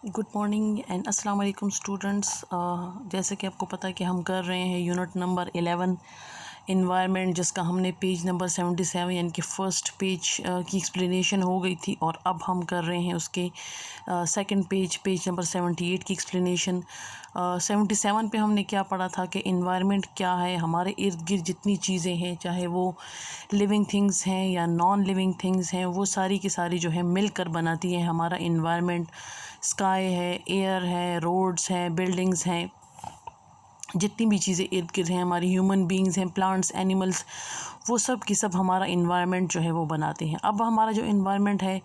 Good morning and अस्सलाम वालेकुम students. जैसे कि आपको पता है कि हम कर रहे हैं यूनिट नंबर 11 इन्वायरमेंट, जिसका हमने पेज नंबर 77 यानी कि फ़र्स्ट पेज की एक्सप्लेनेशन हो गई थी, और अब हम कर रहे हैं उसके सेकंड पेज नंबर 78 की एक्सप्लेनेशन। 77 पे हमने क्या पढ़ा था कि इन्वायरमेंट क्या है। हमारे इर्द गिर्द जितनी चीज़ें हैं, चाहे वो लिविंग थिंग्स हैं या नॉन लिविंग थिंग्स हैं, वो सारी की सारी जो है मिलकर बनाती हैं हमारा इन्वायरमेंट। स्काई है, एयर है, रोड्स हैं, बिल्डिंग्स हैं, जितनी भी चीज़ें इर्द गिर्द हैं, हमारी ह्यूमन बींग्स हैं, प्लांट्स, एनिमल्स, वो सब की सब हमारा इन्वायरमेंट जो है वो बनाते हैं। अब हमारा जो इन्वायरमेंट है,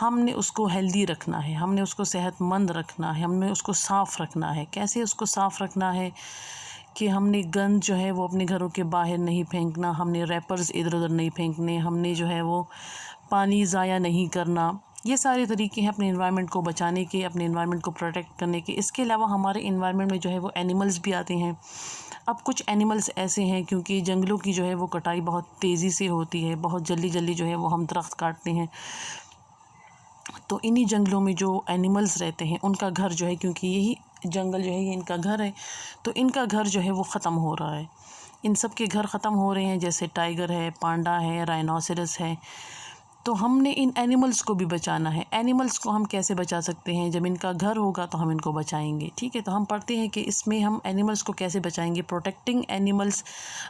हमने उसको हेल्दी रखना है, हमने उसको सेहतमंद रखना है, हमने उसको साफ़ रखना है। कैसे उसको साफ़ रखना है कि हमने गंद जो है वो अपने घरों के बाहर नहीं फेंकना, हमने रैपर्स इधर उधर नहीं फेंकने, हमने जो है वो पानी ज़ाया नहीं करना। ये सारे तरीके हैं अपने इन्वायरमेंट को बचाने के, अपने इन्वायरमेंट को प्रोटेक्ट करने के। इसके अलावा हमारे इन्वायरमेंट में जो है वो एनिमल्स भी आते हैं। अब कुछ एनिमल्स ऐसे हैं, क्योंकि जंगलों की जो है वो कटाई बहुत तेज़ी से होती है, बहुत जल्दी जल्दी जो है वो हम दरख्त काटते हैं, तो इन्हीं जंगलों में जो एनिमल्स रहते हैं उनका घर जो है, क्योंकि यही जंगल जो है ये इनका घर है, तो इनका घर जो है वो ख़त्म हो रहा है। इन सब के घर ख़त्म हो रहे हैं, जैसे टाइगर है, पांडा है, राइनोसेरस है। तो हमने इन एनिमल्स को भी बचाना है। एनिमल्स को हम कैसे बचा सकते हैं? जब इनका घर होगा तो हम इनको बचाएंगे। ठीक है, तो हम पढ़ते हैं कि इसमें हम एनिमल्स को कैसे बचाएंगे। प्रोटेक्टिंग एनिमल्स,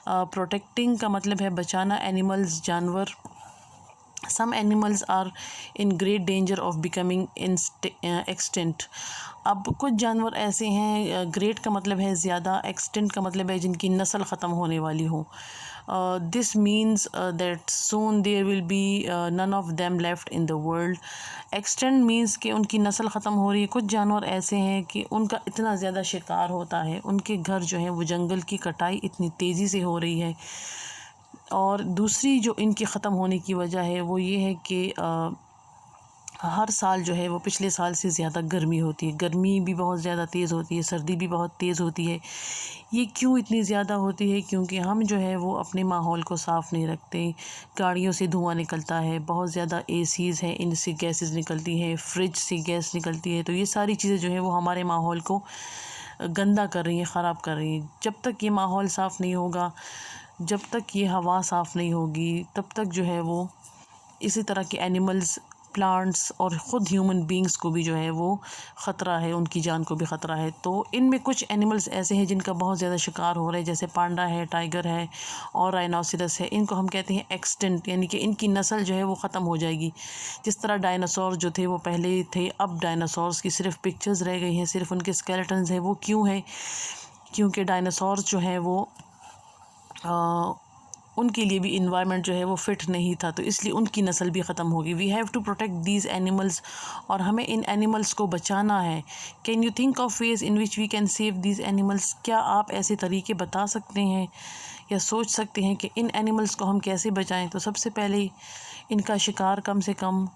प्रोटेक्टिंग का मतलब है बचाना एनिमल्स, जानवर। Some animals are in great danger of becoming extinct. अब कुछ जानवर ऐसे हैं, ग्रेट का मतलब है ज़्यादा, एक्सटिंक्ट का मतलब है जिनकी नस्ल ख़त्म होने वाली हो। This means that soon there will be none of them left in the world. Extent means कि उनकी नस्ल ख़त्म हो रही है। कुछ जानवर ऐसे हैं कि उनका इतना ज़्यादा शिकार होता है, उनके घर जो है वो जंगल की कटाई इतनी तेज़ी से हो रही है। और दूसरी जो इनकी ख़त्म होने की वजह है वो ये है कि हर साल जो है वो पिछले साल से ज़्यादा गर्मी होती है। गर्मी भी बहुत ज़्यादा तेज़ होती है, सर्दी भी बहुत तेज़ होती है। ये क्यों इतनी ज़्यादा होती है? क्योंकि हम जो है वो अपने माहौल को साफ़ नहीं रखते। गाड़ियों से धुआं निकलता है, बहुत ज़्यादा एसीज़ हैं, इनसे गैसेस निकलती हैं, फ्रिज से गैस निकलती है। तो ये सारी चीज़ें जो है वो हमारे माहौल को गंदा कर रही हैं, ख़राब कर रही हैं। जब तक ये माहौल साफ़ नहीं होगा, जब तक ये हवा साफ़ नहीं होगी, तब तक जो है वो इसी तरह के एनिमल्स, प्लांट्स और ख़ुद ह्यूमन बींग्स को भी जो है वो ख़तरा है, उनकी जान को भी ख़तरा है। तो इनमें कुछ एनिमल्स ऐसे हैं जिनका बहुत ज़्यादा शिकार हो रहा है, जैसे पांडा है, टाइगर है और राइनोसेरस है। इनको हम कहते हैं एक्सटिंक्ट, यानी कि इनकी नस्ल जो है वो ख़त्म हो जाएगी। जिस तरह डायनासोर जो थे वो पहले थे, अब डायनासोर्स की सिर्फ पिक्चर्स रह गई हैं, सिर्फ उनके स्केलेटन्स हैं। वो क्यों है? क्योंकि डायनासोर्स जो हैं वो उनके लिए भी इन्वायरमेंट जो है वो फ़िट नहीं था, तो इसलिए उनकी नस्ल भी ख़त्म होगी। We have to protect these animals, और हमें इन एनिमल्स को बचाना है। Can you think of ways in which we can save these animals? क्या आप ऐसे तरीके बता सकते हैं या सोच सकते हैं कि इन एनिमल्स को हम कैसे बचाएं? तो सबसे पहले इनका शिकार कम से कम।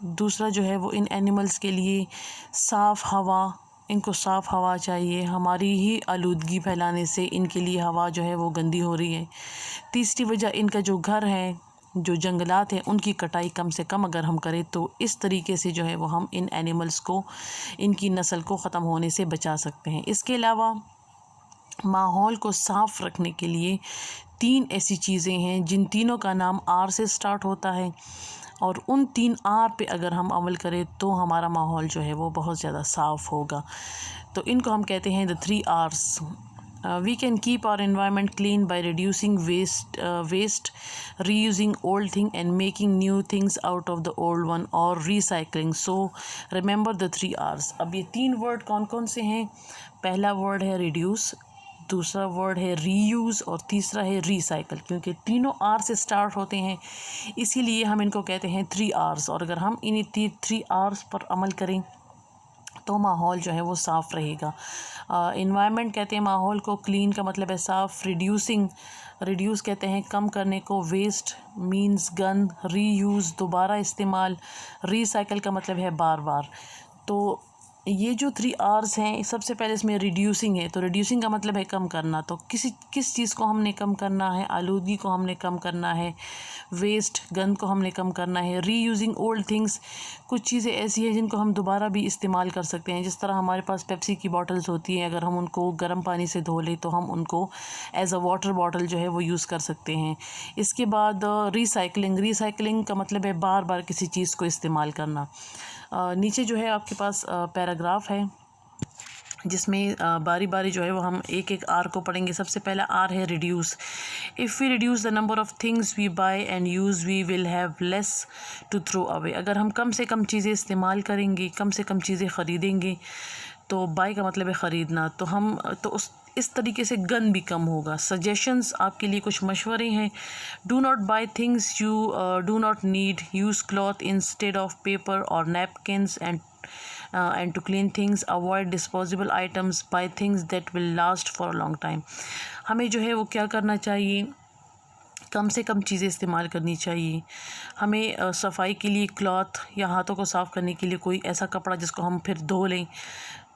दूसरा जो है वो इन एनिमल्स के लिए साफ़ हवा, इनको साफ़ हवा चाहिए। हमारी ही आलूदगी फैलाने से इनके लिए हवा जो है वो गंदी हो रही है। तीसरी वजह, इनका जो घर है, जो जंगलात हैं, उनकी कटाई कम से कम अगर हम करें तो इस तरीके से जो है वो हम इन एनिमल्स को, इनकी नस्ल को ख़त्म होने से बचा सकते हैं। इसके अलावा माहौल को साफ़ रखने के लिए 3 ऐसी चीज़ें हैं जिन तीनों का नाम आर से स्टार्ट होता है, और उन 3 आर पे अगर हम अमल करें तो हमारा माहौल जो है वो बहुत ज़्यादा साफ़ होगा। तो इनको हम कहते हैं the 3 Rs. We can keep our environment clean by reducing waste, reusing old thing and making new things out of the old one, or recycling. So remember the 3 R's. अब ये 3 वर्ड कौन कौन से हैं? पहला वर्ड है reduce, दूसरा word है रीयूज़ और तीसरा है रीसाइकल। क्योंकि तीनों आर से स्टार्ट होते हैं, इसीलिए हम इनको कहते हैं 3 आर्स। और अगर हम इन 3 आर्स पर अमल करें तो माहौल जो है वो साफ़ रहेगा। इन्वायरमेंट कहते हैं माहौल को, क्लीन का मतलब है साफ़, रिड्यूस कहते हैं कम करने को, वेस्ट मींस गन, रीयूज़ दोबारा इस्तेमाल, रीसाइकल का मतलब है बार बार। तो ये जो 3 R's हैं, सबसे पहले इसमें रिड्यूसिंग है। तो रिड्यूसिंग का मतलब है कम करना। तो किस चीज़ को हमने कम करना है? आलूगी को हमने कम करना है, वेस्ट गंद को हमने कम करना है। रीयूजिंग ओल्ड थिंग्स, कुछ चीज़ें ऐसी हैं जिनको हम दोबारा भी इस्तेमाल कर सकते हैं। जिस तरह हमारे पास पेप्सी की बॉटल्स होती हैं, अगर हम उनको गर्म पानी से धो लें तो हम उनको एज अ वाटर बॉटल जो है वो यूज़ कर सकते हैं। इसके बाद रिसाइकलिंग का मतलब है बार बार किसी चीज़ को इस्तेमाल करना। नीचे जो है आपके पास पैराग्राफ है जिसमें बारी बारी जो है वो हम एक एक आर को पढ़ेंगे। सबसे पहला आर है reduce. If we reduce the number of things we buy and use we will have less to throw away. अगर हम कम से कम चीज़ें इस्तेमाल करेंगे, कम से कम चीज़ें ख़रीदेंगे, तो बाय का मतलब है ख़रीदना, तो हम तो इस तरीके से गन भी कम होगा। सजेशंस आपके लिए कुछ मशवरे हैं। Do not buy things you do not need, use cloth instead of paper और napkins and to clean things, avoid disposable items, buy things that will last for a long time। हमें जो है वो क्या करना चाहिए? कम से कम चीज़ें इस्तेमाल करनी चाहिए। हमें सफाई के लिए क्लॉथ या हाथों को साफ़ करने के लिए कोई ऐसा कपड़ा जिसको हम फिर धो लें,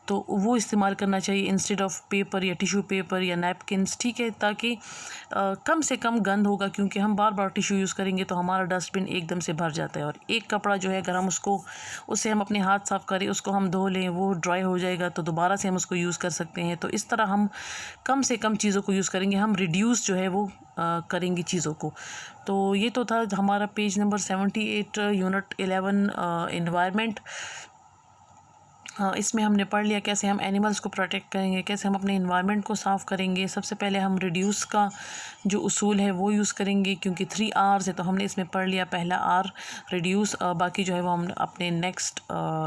तो वो इस्तेमाल करना चाहिए इंस्टेड ऑफ पेपर या टिश्यू पेपर या नैपकिन्स, ठीक है, ताकि कम से कम गंद होगा। क्योंकि हम बार बार टिश्यू यूज़ करेंगे तो हमारा डस्टबिन एकदम से भर जाता है। और एक कपड़ा जो है अगर हम उससे हम अपने हाथ साफ़ करें, उसको हम धो लें, वो ड्राई हो जाएगा तो दोबारा से हम उसको यूज़ कर सकते हैं। तो इस तरह हम कम से कम चीज़ों को यूज़ करेंगे, हम रिड्यूस जो है वो करेंगे चीज़ों को। तो ये तो था हमारा पेज नंबर 78 यूनिट 11 एनवायरनमेंट। इसमें हमने पढ़ लिया कैसे हम एनिमल्स को प्रोटेक्ट करेंगे, कैसे हम अपने इन्वायरमेंट को साफ़ करेंगे। सबसे पहले हम रिड्यूस का जो उसूल है वो यूज़ करेंगे, क्योंकि 3 R's है तो हमने इसमें पढ़ लिया पहला R रिड्यूस। बाकी जो है वो हम अपने नेक्स्ट